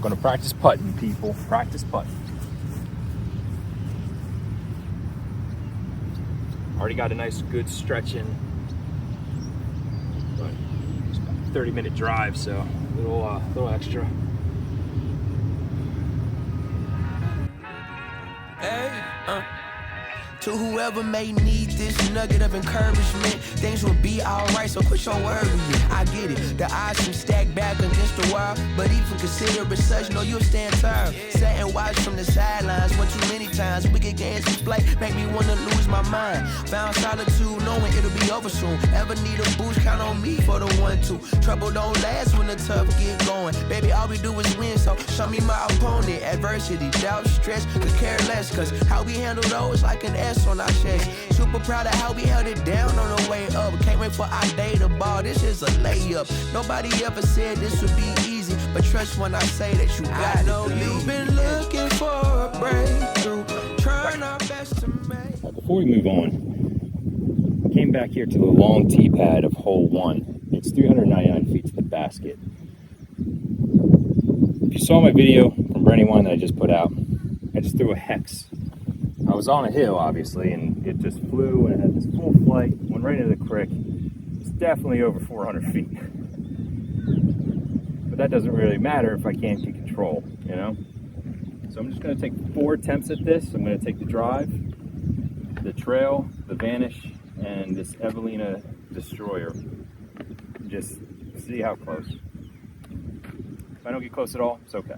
Gonna practice putting, people. Practice putting. Already got a nice good stretch in. But it's about a 30-minute drive, so a little extra. Hey, to whoever may need this nugget of encouragement, things will be alright, so quit your worrying. I get it, the odds seem stacked back against the wall, but even consider it such, know you'll stand tall. Sit and watch from the sidelines, one too many times. Wicked games display make me wanna lose my mind. Found solitude, knowing it'll be over soon. Ever need a boost, count on me for the 1-2. Trouble don't last when the tough get going. Baby, all we do is win, so show me my opponent. Adversity, doubt, stress, could care less, cause how we handle those like an S on our chest. Super proud of how we held it down on the way up. Can't wait for our day to ball, this is a layup. Nobody ever said this would be easy, but trust when I say that you got it. I know you've been looking for a breakthrough, trying our best to make. Before we move on, came back here to the long tee pad of hole 1. It's 399 feet to the basket. If you saw my video from Brandywine that I just put out, I just threw a hex. I was on a hill, obviously, and it just flew and it had this full flight, went right into the creek. It's definitely over 400 feet. But that doesn't really matter if I can't get control, you know? So I'm just gonna take 4 attempts at this. I'm gonna take the drive, the trail, the vanish, and this Evelina Destroyer. Just see how close. If I don't get close at all, it's okay.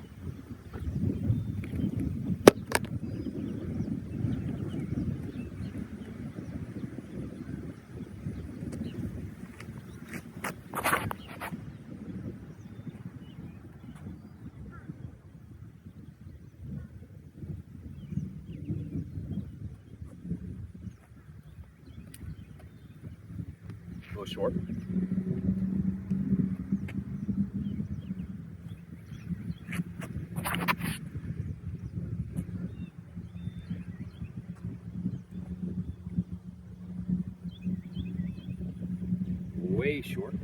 A little short. Way short.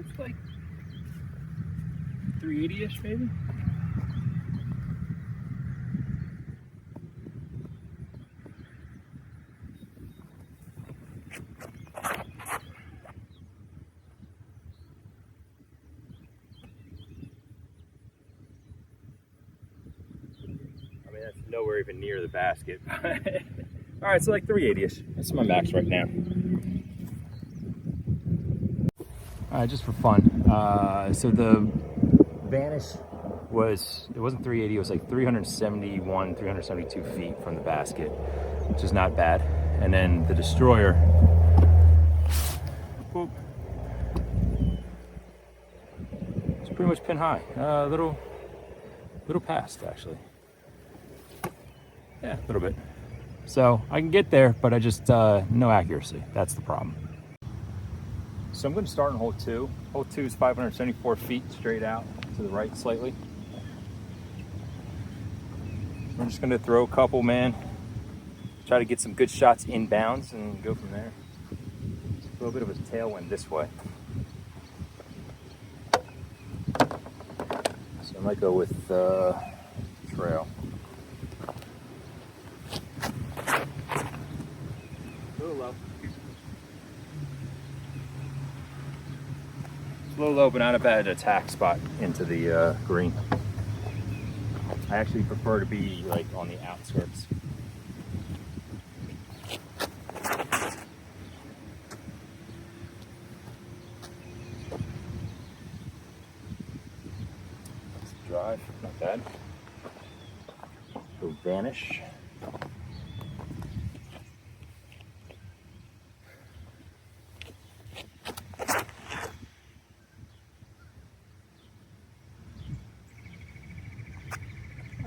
It's like 380-ish maybe. I mean, that's nowhere even near the basket. All right, so like 380-ish. That's my max right now. All right, just for fun. So the vanish it wasn't 380, it was like 371, 372 feet from the basket, which is not bad. And then the destroyer, whoop, it's pretty much pin high. Little past actually. Yeah, a little bit. So I can get there, but I just, no accuracy. That's the problem. So I'm going to start in hole 2. Hole 2 is 574 feet straight out to the right slightly. I'm just going to throw a couple, man. Try to get some good shots inbounds and go from there. It's a little bit of a tailwind this way. So I might go with trail. A little low. It's a little low, but not a bad attack spot into the green. I actually prefer to be like on the outskirts. That's the drive, not bad. Go vanish.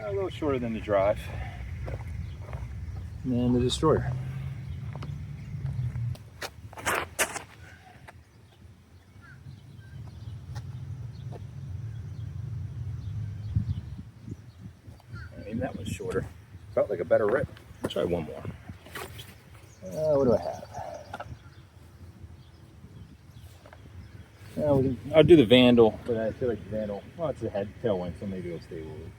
A little shorter than the drive. And then the destroyer. that one's shorter. Felt like a better rip. I'll try one more. What do I have? I'll do the Vandal, but I feel like the Vandal, well, it's a tailwind, so maybe it'll stay a little bit.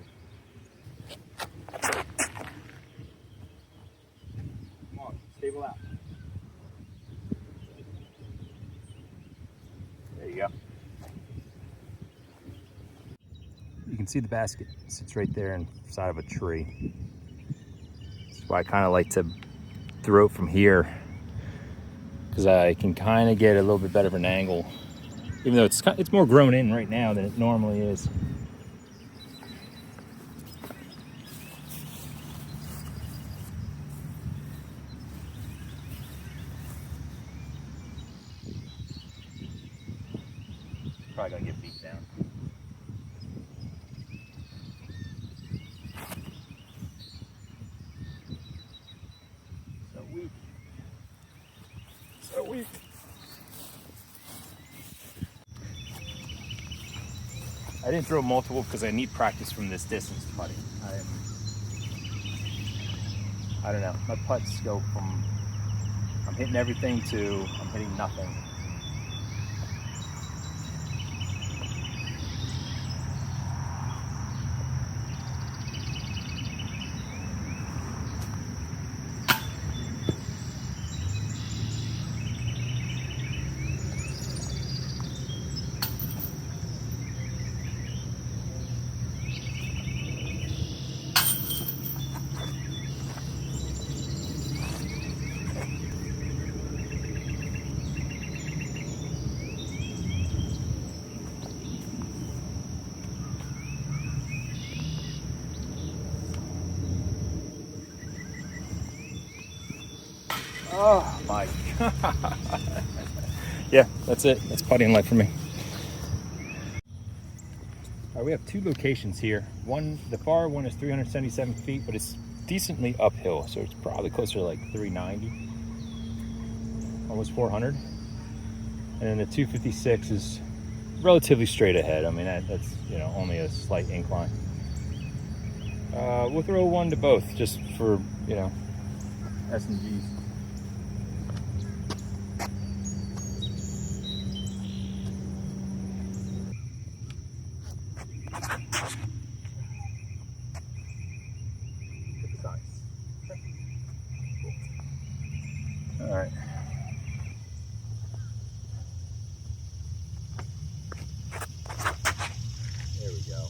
Come on, stable out. There you go. You can see the basket sits right there inside of a tree. That's why I kind of like to throw it from here, because I can kind of get a little bit better of an angle, even though it's more grown in right now than it normally is. Probably gonna get beat down. So weak. I didn't throw multiple because I need practice from this distance putting. I don't know. My putts go from I'm hitting everything to I'm hitting nothing. Oh my God. Yeah, that's it. That's putting life for me. All right, we have two locations here. One, the far one is 377 feet, but it's decently uphill. So it's probably closer to like 390, almost 400. And then the 256 is relatively straight ahead. I mean, that's, you know, only a slight incline. We'll throw one to both just for, you know, S&Gs. All right. There we go.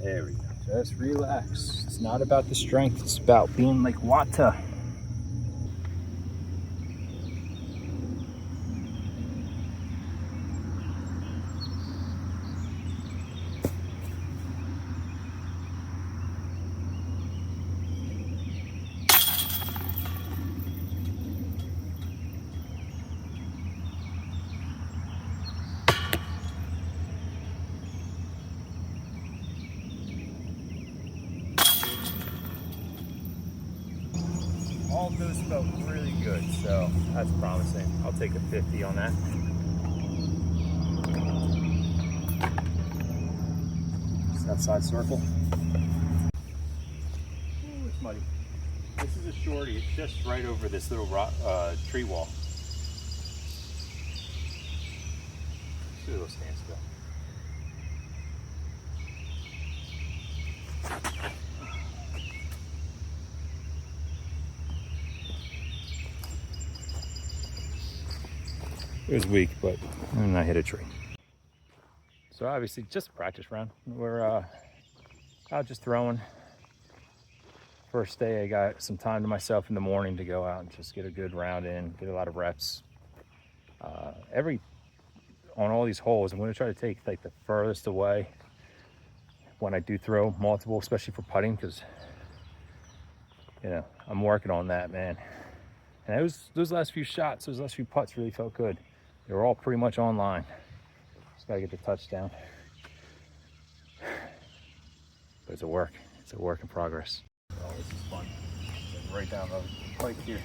There we go. Just relax. It's not about the strength. It's about being like Wata. All of those felt really good, so that's promising. I'll take a 50 on that. Just outside circle. Ooh, it's muddy. This is a shorty. It's just right over this little rock, tree wall. See a little standstill. It was weak, but I hit a tree. So obviously just a practice round. We're out just throwing. First day I got some time to myself in the morning to go out and just get a good round in, get a lot of reps. On all these holes, I'm going to try to take like the furthest away when I do throw multiple, especially for putting, because, you know, I'm working on that, man. And those last few shots, those last few putts really felt good. They were all pretty much online. Just gotta get the touchdown. But it's a work in progress. Oh, this is fun. Right down the pike here.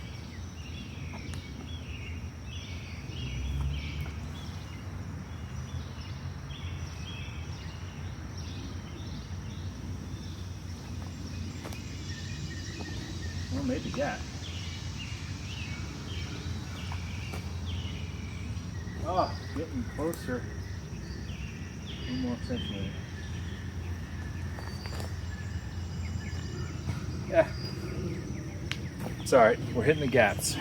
Well, maybe that. Oh, getting closer. One more centimeter. Yeah. It's alright, we're hitting the gaps.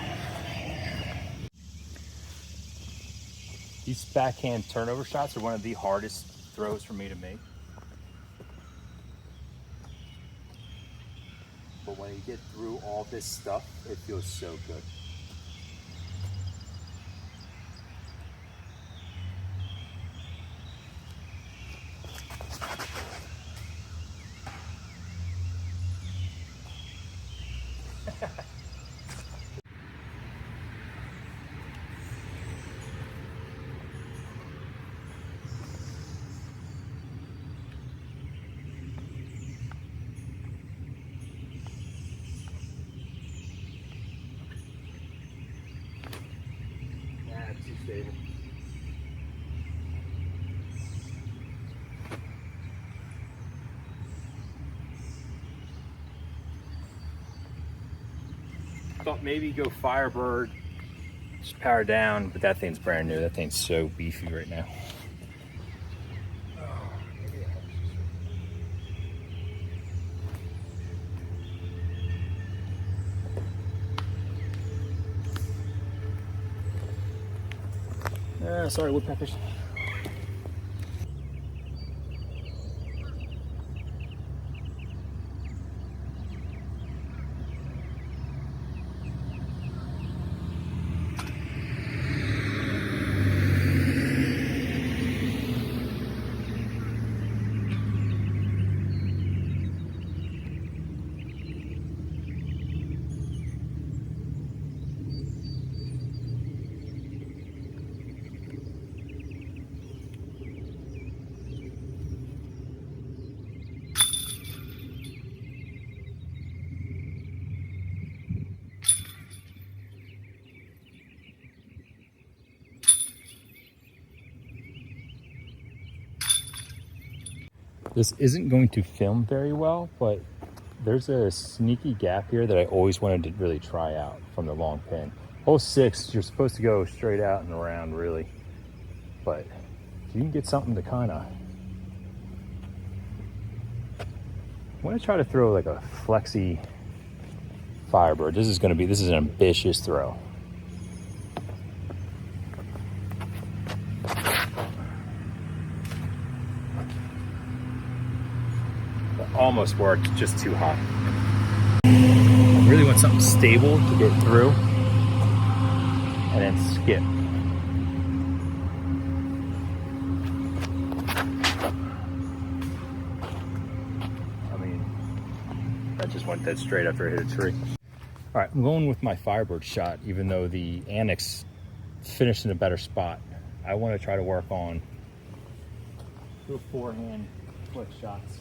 These backhand turnover shots are one of the hardest throws for me to make. But when you get through all this stuff, it feels so good. Too stable. Thought maybe go Firebird, just power down, but that thing's brand new. That thing's so beefy right now. Sorry, woodpeckers. This isn't going to film very well, but there's a sneaky gap here that I always wanted to really try out from the long pin. Hole 6, you're supposed to go straight out and around really, but if you can get something to kind of, I want to try to throw like a flexy Firebird. This is an ambitious throw. Almost worked, just too high. I really want something stable to get through and then skip. I mean, that just went dead straight after I hit a tree. All right, I'm going with my Firebird shot, even though the Annex finished in a better spot. I want to try to work on two forehand flick shots.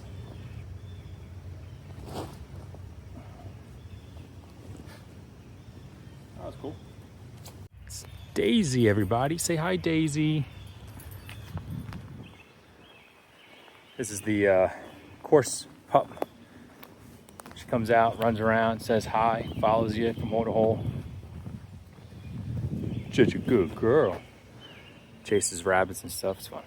That was cool. It's Daisy, everybody. Say hi, Daisy. This is the course pup. She comes out, runs around, says hi, follows you from hole to hole. Such a good girl. Chases rabbits and stuff. It's fun.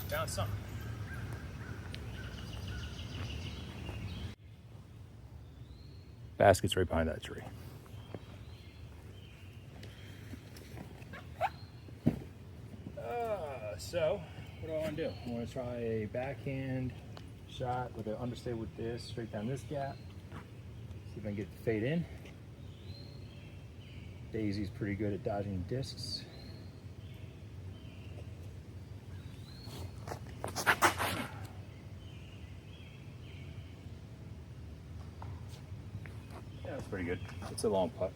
Found something. Basket's right behind that tree. So, what do I want to do? I want to try a backhand shot with an understay with this, straight down this gap. See if I can get the fade in. Daisy's pretty good at dodging discs. pretty good. It's a long putt.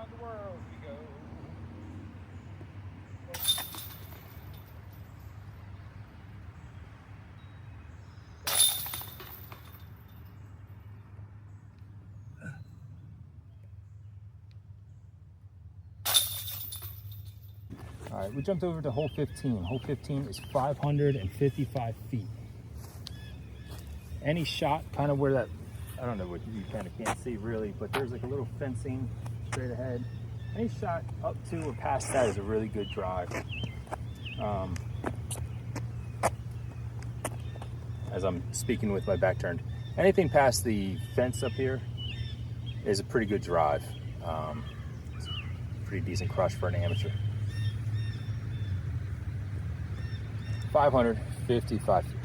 The world we go. All right, we jumped over to hole 15. Hole 15 is 555 feet. Any shot kind of where that, I don't know what you kind of can't see really, but there's like a little fencing straight ahead. Any shot up to or past that is a really good drive. As I'm speaking with my back turned, anything past the fence up here is a pretty good drive. It's a pretty decent crush for an amateur. 555 feet.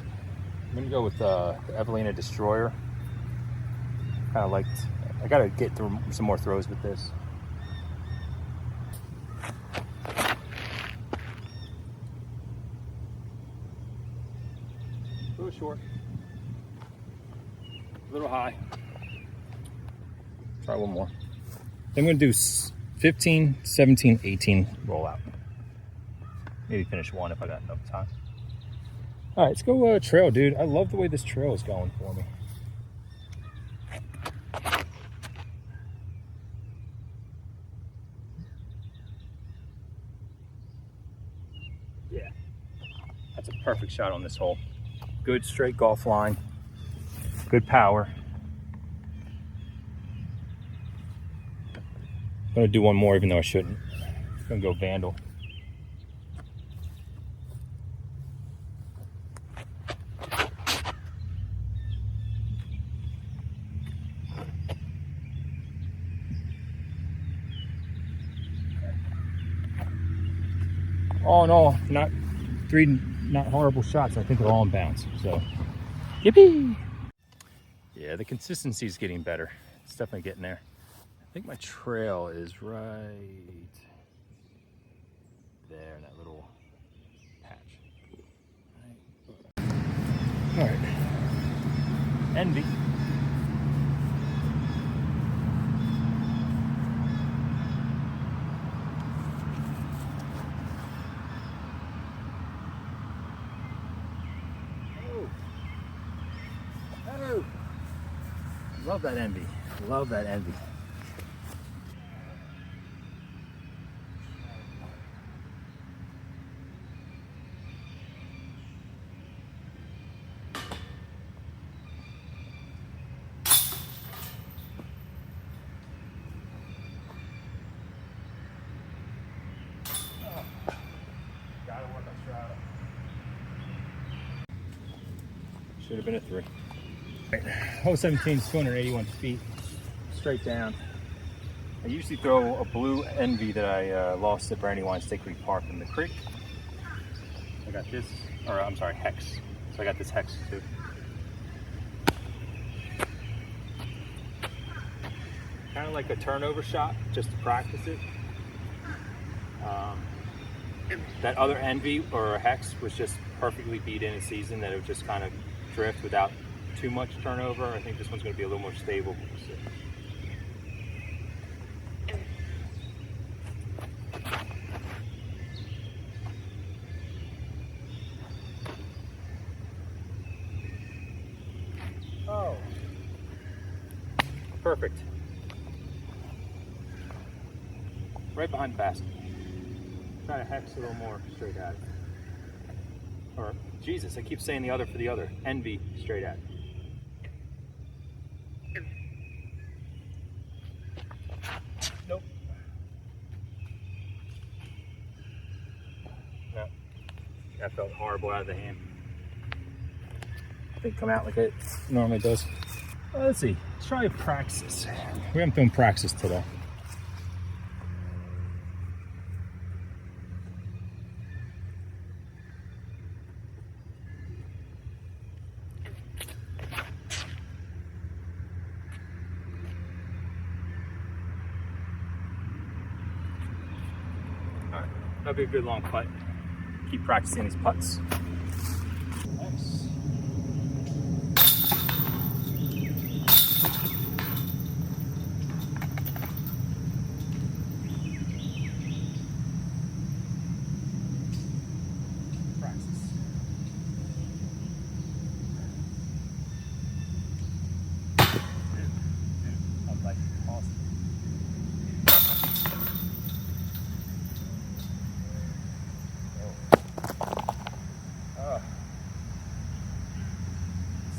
I'm gonna go with the Evelina Destroyer. Kind of liked, I gotta get through some more throws with this. A little short, a little high. Try one more. Then I'm gonna do 15, 17, 18 roll out. Maybe finish one if I got enough time. All right, let's go trail, dude. I love the way this trail is going for me. Yeah, that's a perfect shot on this hole. Good straight golf line, good power. I'm gonna do one more even though I shouldn't. I'm gonna go Vandal. Oh no, not horrible shots. I think they're all in bounds. So, yippee! Yeah, the consistency is getting better. It's definitely getting there. I think my trail is right there in that little patch. All right. Envy. Love that Envy. Love that Envy. Gotta work on Strata. Should have been a 3. Hole 17 is 281 feet, straight down. I usually throw a blue Envy that I lost at Brandywine State Creek Park in the creek. I got this, or I'm sorry, Hex. So I got this Hex too. Kind of like a turnover shot, just to practice it. That other Envy or Hex was just perfectly beat in a season that it would just kind of drift without too much turnover. I think this one's going to be a little more stable. Oh, perfect. Right behind the basket. Try to Hex a little more straight at it. Or, Jesus, I keep saying the other for the other. Envy straight at it. Nope. No. That felt horrible out of the hand. Didn't come out like it normally does. Let's see. Let's try Praxis. We haven't done Praxis today. All right, that'll be a good long putt. Keep practicing these putts. Nice.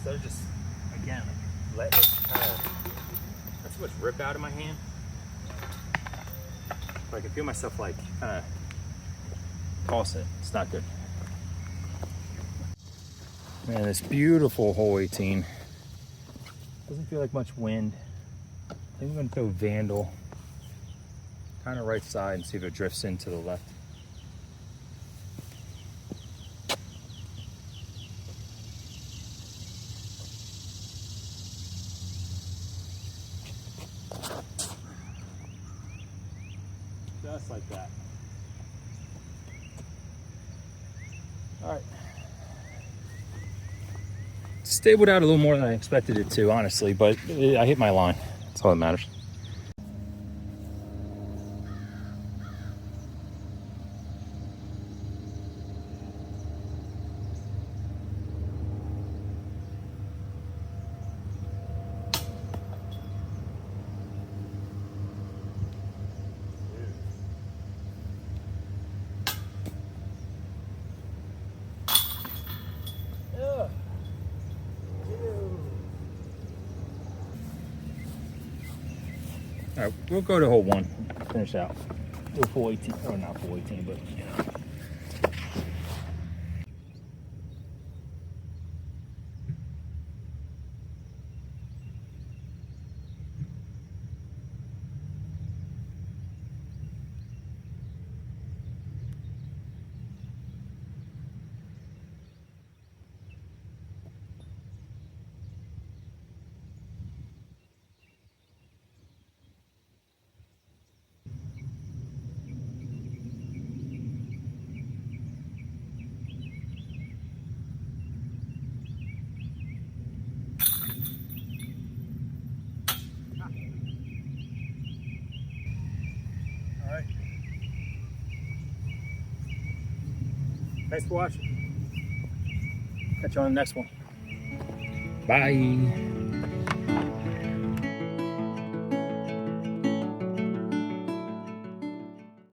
Instead of just, again, like, let it kind of, not too much rip out of my hand. But I can feel myself like kind of toss it. It's not good. Man, this beautiful hole 18. Doesn't feel like much wind. I think I'm gonna throw Vandal kind of right side and see if it drifts into the left. Just like that. All right. Stabled out a little more than I expected it to, honestly, but I hit my line. That's all that matters. All right, we'll go to hole 1, finish out. Do full 18, or not full 18, but you know. All right. Thanks for watching. Catch you on the next one. Bye.